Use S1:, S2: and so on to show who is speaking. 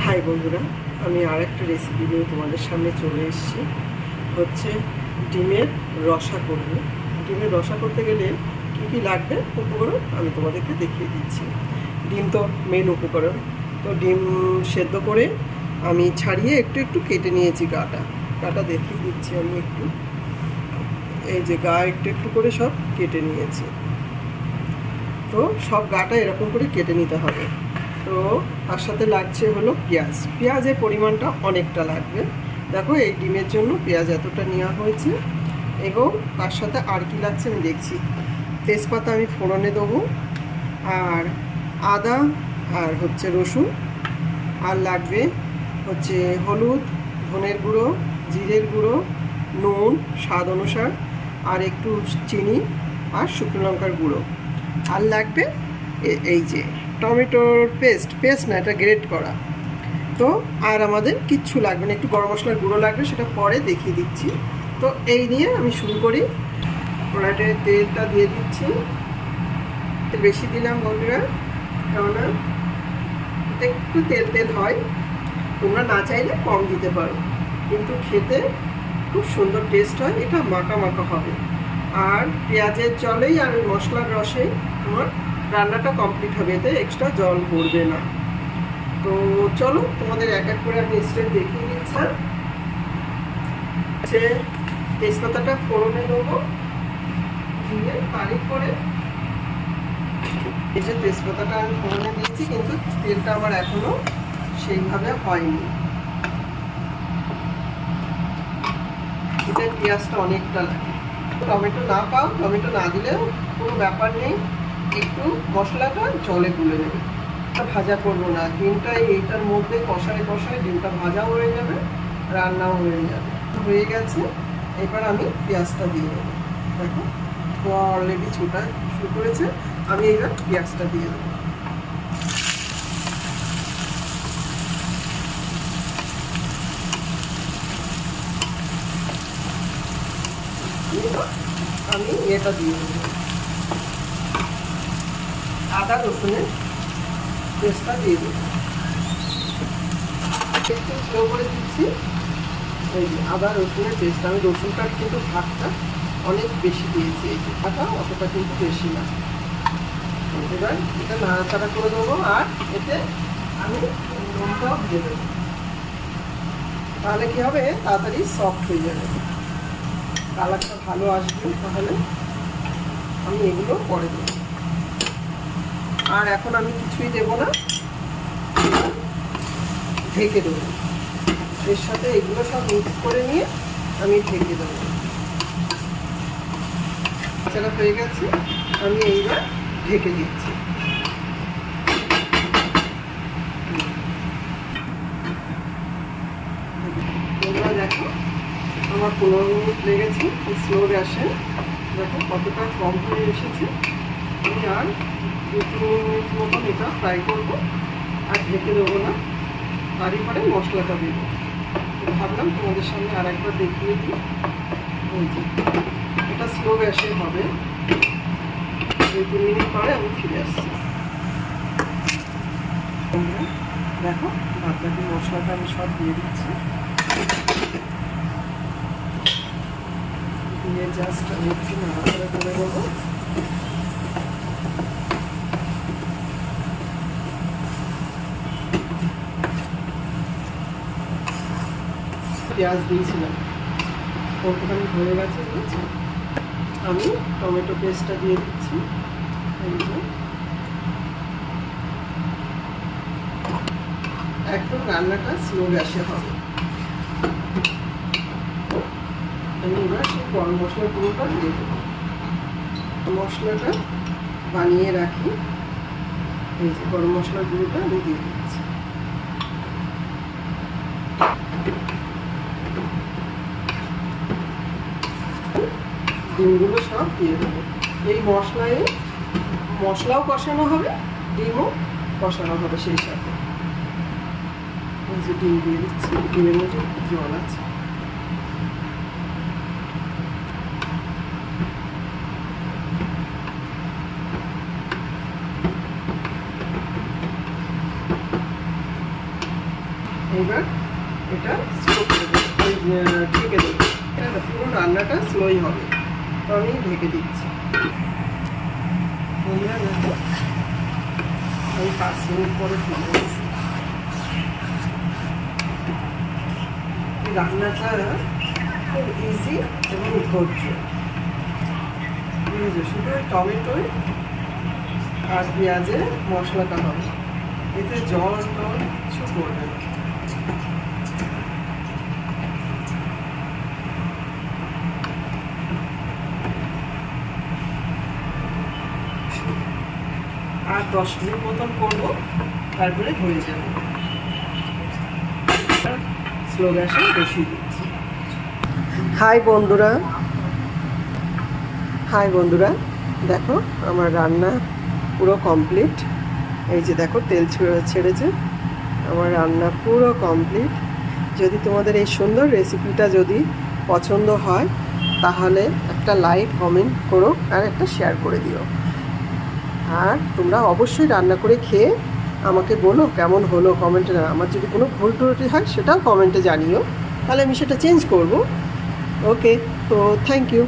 S1: High বন্ধুরা, আমি আর একটা রেসিপি নিয়ে তোমাদের সামনে চলে এসেছি। হচ্ছে ডিমের রসা করব। ডিমের রসা করতে গেলে কী কী লাগবে উপকরণ আমি তোমাদেরকে দেখিয়ে দিচ্ছি। ডিম তো মেন উপকরণ। তো ডিম সেদ্ধ করে আমি ছাড়িয়ে একটু একটু কেটে নিয়েছি। গাটা দেখিয়ে দিচ্ছি আমি একটু। এই যে গা একটু একটু করে সব কেটে নিয়েছি। তো সব গাটা এরকম করে কেটে নিতে হবে। তো তার সাথে লাগছে হলো পেঁয়াজের পরিমাণটা অনেকটা লাগবে। দেখো, এই ডিমের জন্য পেঁয়াজ এতটা নেওয়া হয়েছে। এবং তার সাথে আর কি লাগছে আমি দেখছি। তেজপাতা আমি ফোড়নে দেবো, আর আদা, আর হচ্ছে রসুন, আর লাগবে হচ্ছে হলুদ, ধনের গুঁড়ো, জিরের গুঁড়ো, নুন স্বাদ অনুসার, আর একটু চিনি, আর শুকনো লঙ্কার গুঁড়ো। আর লাগবে এই যে টমেটোর পেস্ট না, এটা গ্রেট করা। তো আর আমাদের কিচ্ছু লাগবে না। একটু গরম মশলার গুঁড়ো লাগবে, সেটা পরে দেখিয়ে দিচ্ছি। তো এই নিয়ে আমি শুরু করি। কড়াইতে তেলটা দিয়ে দিচ্ছি। বেশি দিলাম বন্ধুরা, কেননা একটু তেল হয়। তোমরা না চাইলে কম দিতে পারো, কিন্তু খেতে খুব সুন্দর টেস্ট হয়। এটা মাখা মাখা হবে, আর পেঁয়াজের জলেই আর মশলার রসেই তোমার রান্নাটা কমপ্লিট হবে। এতে এক্সট্রা জল পড়বে না। তো চলো, তোমাদের এক এক করে আমি স্টেপ দেখিয়ে দিচ্ছি। সে তেজপাতাটা ফোড়নে দেবো, দিয়ে তারিখ করে এই যে তেজপাতাটা আমি ফোড়নে দিয়েছি, কিন্তু তেলটা আমার এখনো সেইভাবে হয়নি। এতে পেঁয়াজটা অনেকটা লাগে। টমেটো না পাও, টমেটো না দিলেও কোনো ব্যাপার নেই। একটু মশলাটা জলে গুলে নেবে। ভাজা করবো না, ডিমটা এইটার মধ্যে কষায় ডিমটা ভাজাও হয়ে যাবে, রান্নাও হয়ে যাবে। হয়ে গেছে। এবার আমি পেঁয়াজটা দিয়ে দেবো। দেখো, অলরেডি ছোটা শুরু করেছে। আমি এবার পেঁয়াজটা দিয়ে দেবো। আমি এটা দিয়ে দেবো, আদা রসুনের পেস্টটা দিয়ে দেবো। একটু স্লো করে দিচ্ছি। এই যে আদা রসুনের পেস্ট, আমি রসুনটা কিন্তু ভাতটা অনেক বেশি দিয়েছি। এই যে ভাতটা অতটা কিন্তু বেশি না। এবার এটা নাড়াচাড়া করে দেবো, আর এতে আমি নুনটাও দিয়ে দেবো। তাহলে কী হবে, তাড়াতাড়ি সফট হয়ে যাবে, কালারটা ভালো আসবে। তাহলে আমি এগুলো পরে দেবো। আর এখন আমি কিছুই দেবো না, ঢেকে দেবো। এর সাথে এগুলো সব মিক্স করে নিয়ে আমি ঢেকে দেবো। সেটা হয়ে গেছে, আমি এইবার ঢেকে দিচ্ছি। তোমরা দেখো, আমার 15 মিনিট লেগেছে স্লো গ্যাসে। দেখো কতটা কম হয়ে এসেছে। আমি আর 2-3 মিনিট মতন এটা ফ্রাই করবো, আর ঢেকে দেবো না। তারপরে মশলাটা দেবো। ভাবলাম তোমাদের সামনে আর একবার দেখিয়ে দিই। ওই যে এটা স্লো গ্যাসে হবে। 2-3 মিনিট পরে আমি ফিরে আসছি। দেখো, বাদবাকি মশলাটা আমি সব দিয়ে দিচ্ছি। দিয়ে জাস্ট আমি একটু নাড়াচাড়া করে দেবো। পেঁয়াজ দিয়েছিলাম, কতখানি হয়ে গেছে বুঝছি। আমি টমেটো পেস্টটা দিয়ে দিচ্ছি। একদম রান্নাটা স্লো গ্যাসে হবে। আমি এবার সেই গরম মশলার গুঁড়োটা দিয়ে দেবো। মশলাটা বানিয়ে রাখি। এই যে গরম মশলার গুঁড়োটা আমি দিয়ে দিচ্ছি। ডিমগুলো সব দিয়ে দেবো। এই মশলাও কষানো হবে, ডিমও কষানো হবে সেই সাথে। এই যে ডিম দিয়ে দিচ্ছি, ডিমের মধ্যে জল আছে। এইবার এটা স্লো করে দেবো, ঢেকে দেবো। এটা পুরো রান্নাটা স্লোই হবে, তো আমি ঢেকে দিচ্ছি। বন্ধুরা দেখো, আমি 5 মিনিট পরে ফিরে এসেছি। রান্নাটা খুব ইজি এবং ধৈর্য। শুধু টমেটোয় আর পেঁয়াজের মশলাটা হবে, এতে জল টল কিছু করবে না। আর 10 মিনিট মতন করবো, তারপরে হয়ে যাবে। স্লো গ্যাসে বসিয়ে দিচ্ছি। হাই বন্ধুরা, দেখো আমার রান্না পুরো কমপ্লিট। এই যে দেখো তেল ছেড়েছে, আমার রান্না পুরো কমপ্লিট। যদি তোমাদের এই সুন্দর রেসিপিটা যদি পছন্দ হয়, তাহলে একটা লাইক কমেন্ট করো আর একটা শেয়ার করে দিও। আর তোমরা অবশ্যই রান্না করে খেয়ে আমাকে বলো কেমন হলো কমেন্টে। আমার যদি কোনো ভুল ত্রুটি হয় সেটাও কমেন্টে জানিও, তাহলে আমি সেটা চেঞ্জ করব। ওকে, তো থ্যাংক ইউ।